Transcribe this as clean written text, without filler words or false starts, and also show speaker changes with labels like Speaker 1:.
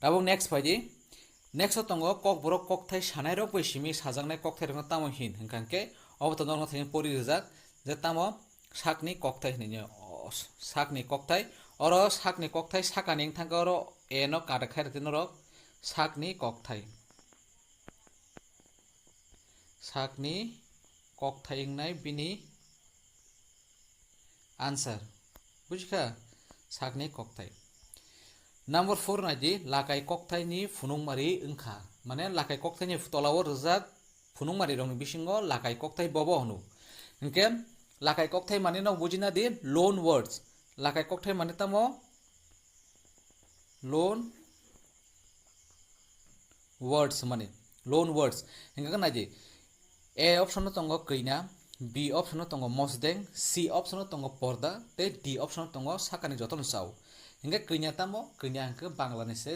Speaker 1: Abo next faidi next tongo kok borok kok thai sanai rok bai simi sajaknai kok thai rok tamo hin hingkangke obo to norno thai pori rijak je tamo sakni kok thai hinini sakni kok thai oro sakni kok thai sakani wngthangke oro a no kada khai rite norok sakni kok thai sakni kok thai wngnai bini answer bujikha sakni kok thai. Number 4 naidi lakai kokthai ni phunungmari wngkha mane lakai kokthai ni tolao rijak phunungmari rok ni bisingo lakai kokthai bobo hino hingke lakai kokthai mane no bujina di loan words lakai kokthai mane tamo loan words mane loan words hingke naidi A option no tongo kina B option no tongo mosdeng C option no tongo porda te D option no tongo sakani jotono chao hingke kina tamo kina hingke bangla ni se